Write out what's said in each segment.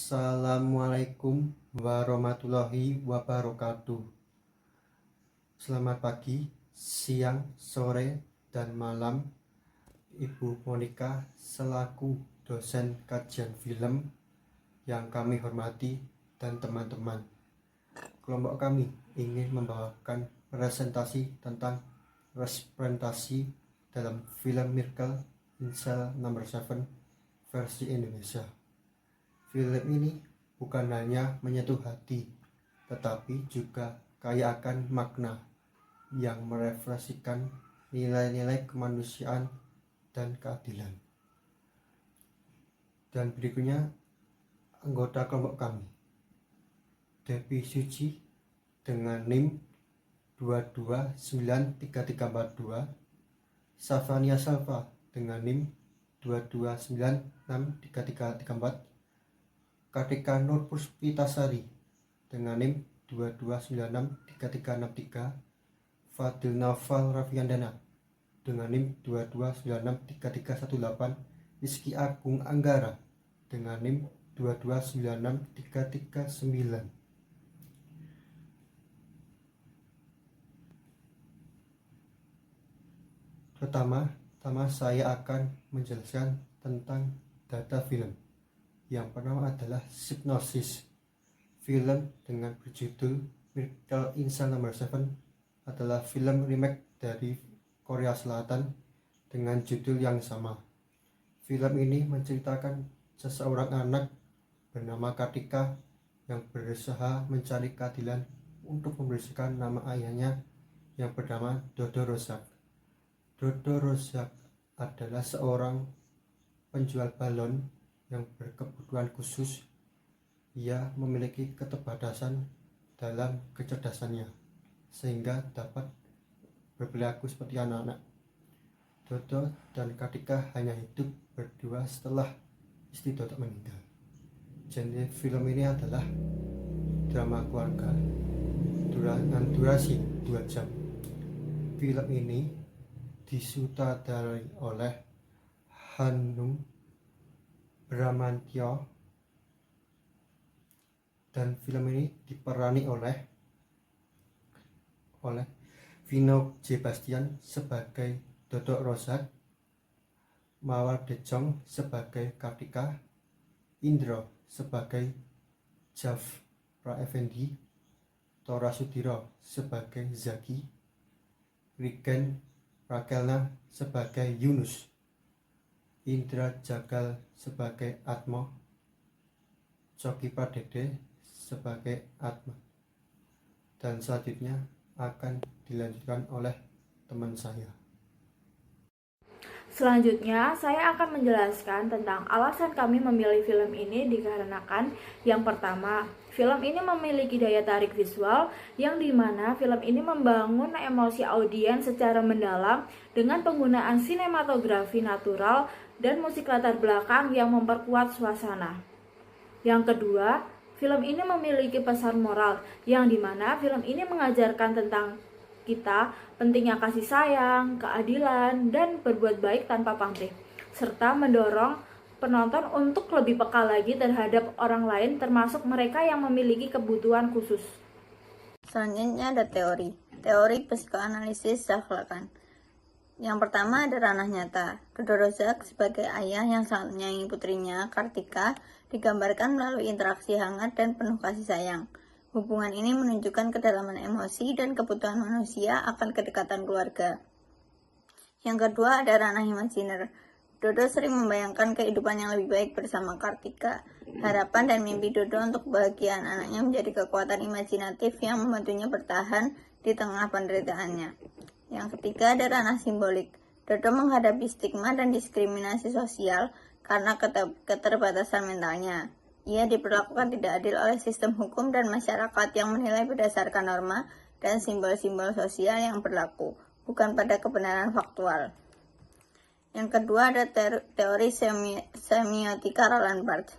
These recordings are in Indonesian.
Assalamualaikum warahmatullahi wabarakatuh. Selamat pagi, siang, sore, dan malam, Ibu Monica selaku dosen kajian film yang kami hormati dan teman-teman. Kelompok kami ingin membawakan presentasi tentang representasi dalam film Miracle in Cell No. 7 versi Indonesia. Film ini bukan hanya menyentuh hati, tetapi juga kaya akan makna yang merefleksikan nilai-nilai kemanusiaan dan keadilan. Dan berikutnya anggota kelompok kami, Devi Suci dengan NIM 2293342, Safania Salva dengan NIM 2296334, Kartika Nur Puspitasari dengan NIM 2296363, Fadil Naufal Raffiandana dengan NIM 2296318, Rizky Agung Anggara dengan NIM 2296339. Pertama saya akan menjelaskan tentang data film. Yang pertama adalah Sinopsis. Film dengan berjudul Miracle in Cell No. 7 adalah film remake dari Korea Selatan dengan judul yang sama. Film ini menceritakan seseorang anak bernama Kartika yang berusaha mencari keadilan untuk membersihkan nama ayahnya yang bernama Dodo Rozak. Dodo Rozak adalah seorang penjual balon yang berkebutuhan khusus. Ia memiliki keterbatasan dalam kecerdasannya sehingga dapat berperilaku seperti anak-anak. Dodo dan Kartika hanya hidup berdua setelah istri Dodo meninggal. Genre film ini adalah drama keluarga dengan durasi 2 jam. Film ini disutradarai oleh Hanung Bramantyo dan film ini diperani oleh Vino J. Bastian sebagai Dodo Rozak, Mawar Dejong sebagai Kartika, Indro sebagai Jafra Effendi, Tora Sudiro sebagai Zaki, Rigen Rakelna sebagai Yunus, Indra Jagal sebagai Atmo, Coki Pardede sebagai Atma, dan selanjutnya akan dilanjutkan oleh teman saya. Selanjutnya, saya akan menjelaskan tentang alasan kami memilih film ini dikarenakan yang pertama, film ini memiliki daya tarik visual yang dimana film ini membangun emosi audiens secara mendalam dengan penggunaan sinematografi natural dan musik latar belakang yang memperkuat suasana. Yang kedua, film ini memiliki pesan moral yang dimana film ini mengajarkan tentang kita pentingnya kasih sayang, keadilan, dan berbuat baik tanpa pamrih, serta mendorong penonton untuk lebih peka lagi terhadap orang lain termasuk mereka yang memiliki kebutuhan khusus. Selanjutnya ada teori psikoanalisis Zaflakan. Yang pertama ada ranah nyata. Dodo Rozak sebagai ayah yang sangat menyayangi putrinya, Kartika, digambarkan melalui interaksi hangat dan penuh kasih sayang. Hubungan ini menunjukkan kedalaman emosi dan kebutuhan manusia akan kedekatan keluarga. Yang kedua ada ranah imajiner. Dodo sering membayangkan kehidupan yang lebih baik bersama Kartika. Harapan dan mimpi Dodo untuk kebahagiaan anaknya menjadi kekuatan imajinatif yang membantunya bertahan di tengah penderitaannya. Yang ketiga ada ranah simbolik. Dodo menghadapi stigma dan diskriminasi sosial karena keterbatasan mentalnya. Ia diperlakukan tidak adil oleh sistem hukum dan masyarakat yang menilai berdasarkan norma dan simbol-simbol sosial yang berlaku, bukan pada kebenaran faktual. Yang kedua ada teori semiotika Roland Barthes.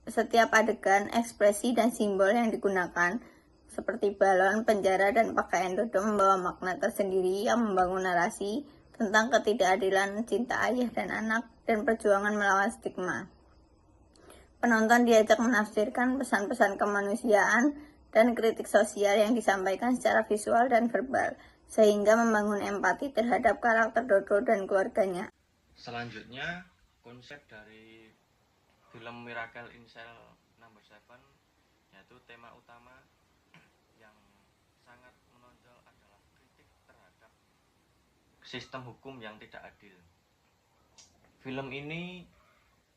Setiap adegan, ekspresi, dan simbol yang digunakan, seperti balon, penjara, dan pakaian Dodo membawa makna tersendiri yang membangun narasi tentang ketidakadilan cinta ayah dan anak dan perjuangan melawan stigma. Penonton diajak menafsirkan pesan-pesan kemanusiaan dan kritik sosial yang disampaikan secara visual dan verbal, sehingga membangun empati terhadap karakter Dodo dan keluarganya. Selanjutnya, konsep dari film Miracle in Cell Number 7, yaitu tema utama yang sangat menonjol adalah kritik terhadap sistem hukum yang tidak adil. Film ini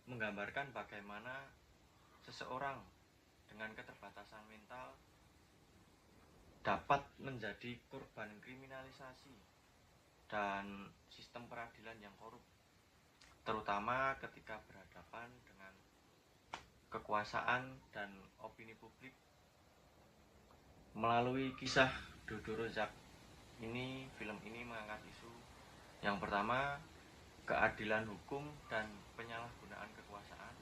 menggambarkan bagaimana seseorang dengan keterbatasan mental dapat menjadi korban kriminalisasi dan sistem peradilan yang korup, terutama ketika berhadapan dengan kekuasaan dan opini publik. Melalui kisah Dodo Rozak ini, film ini mengangkat isu yang pertama, keadilan hukum dan penyalahgunaan kekuasaan.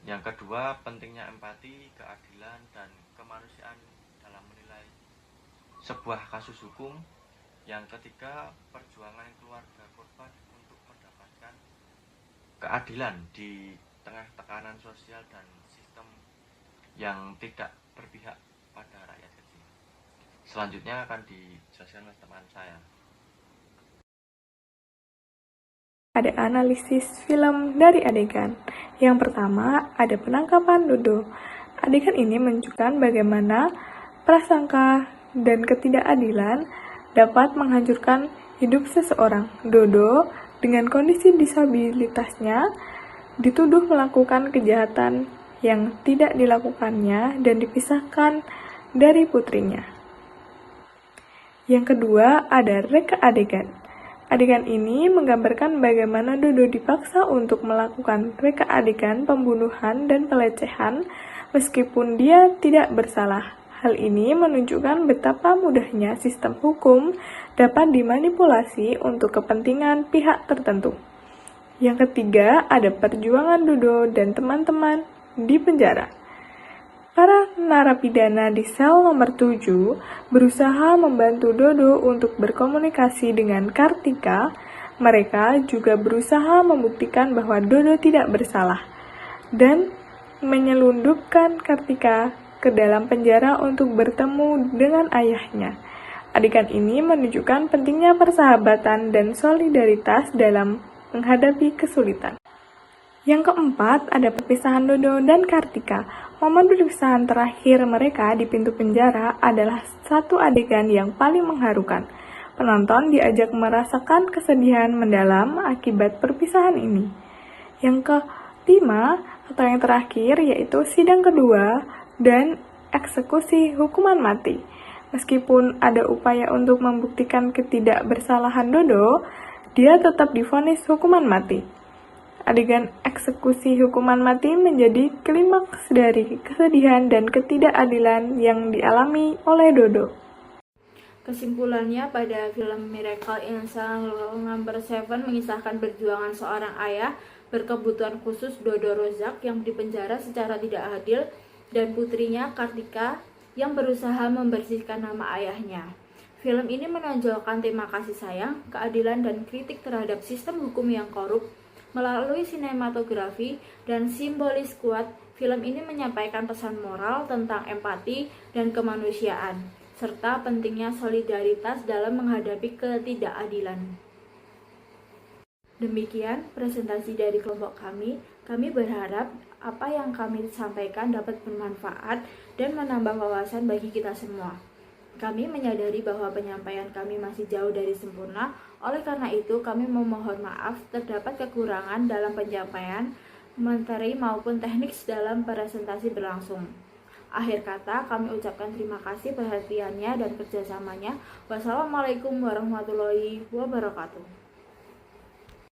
Yang kedua, pentingnya empati, keadilan, dan kemanusiaan dalam menilai sebuah kasus hukum. Yang ketiga, perjuangan keluarga korban untuk mendapatkan keadilan di tengah tekanan sosial dan sistem yang tidak berpihak pada rakyat kecil. Selanjutnya akan dijelaskan oleh teman saya. Ada analisis film dari adegan. Yang pertama, ada penangkapan Dodo. Adegan ini menunjukkan bagaimana prasangka dan ketidakadilan dapat menghancurkan hidup seseorang. Dodo, dengan kondisi disabilitasnya, dituduh melakukan kejahatan yang tidak dilakukannya dan dipisahkan dari putrinya. Yang kedua, ada reka adegan. Adegan ini menggambarkan bagaimana Dodo dipaksa untuk melakukan reka adegan pembunuhan dan pelecehan meskipun dia tidak bersalah. Hal ini menunjukkan betapa mudahnya sistem hukum dapat dimanipulasi untuk kepentingan pihak tertentu. Yang ketiga, ada perjuangan Dodo dan teman-teman di penjara. Para narapidana di sel nomor 7 berusaha membantu Dodo untuk berkomunikasi dengan Kartika. Mereka juga berusaha membuktikan bahwa Dodo tidak bersalah dan menyelundupkan Kartika ke dalam penjara untuk bertemu dengan ayahnya. Adegan ini menunjukkan pentingnya persahabatan dan solidaritas dalam menghadapi kesulitan. Yang keempat, ada perpisahan Dodo dan Kartika. Momen perpisahan terakhir mereka di pintu penjara adalah satu adegan yang paling mengharukan. Penonton diajak merasakan kesedihan mendalam akibat perpisahan ini. Yang kelima, atau yang terakhir, yaitu sidang kedua dan eksekusi hukuman mati. Meskipun ada upaya untuk membuktikan ketidakbersalahan Dodo, dia tetap divonis hukuman mati. Adegan eksekusi hukuman mati menjadi klimaks dari kesedihan dan ketidakadilan yang dialami oleh Dodo. Kesimpulannya, pada film Miracle in Cell Number 7 mengisahkan perjuangan seorang ayah berkebutuhan khusus Dodo Rozak yang dipenjara secara tidak adil dan putrinya Kartika yang berusaha membersihkan nama ayahnya. Film ini menonjolkan tema kasih sayang, keadilan, dan kritik terhadap sistem hukum yang korup. Melalui sinematografi dan simbolis kuat, film ini menyampaikan pesan moral tentang empati dan kemanusiaan, serta pentingnya solidaritas dalam menghadapi ketidakadilan. Demikian presentasi dari kelompok kami. Kami berharap apa yang kami sampaikan dapat bermanfaat dan menambah wawasan bagi kita semua. Kami menyadari bahwa penyampaian kami masih jauh dari sempurna, oleh karena itu kami memohon maaf terdapat kekurangan dalam penyampaian materi maupun teknik dalam presentasi berlangsung. Akhir kata, kami ucapkan terima kasih perhatiannya dan kerjasamanya. Wassalamualaikum warahmatullahi wabarakatuh.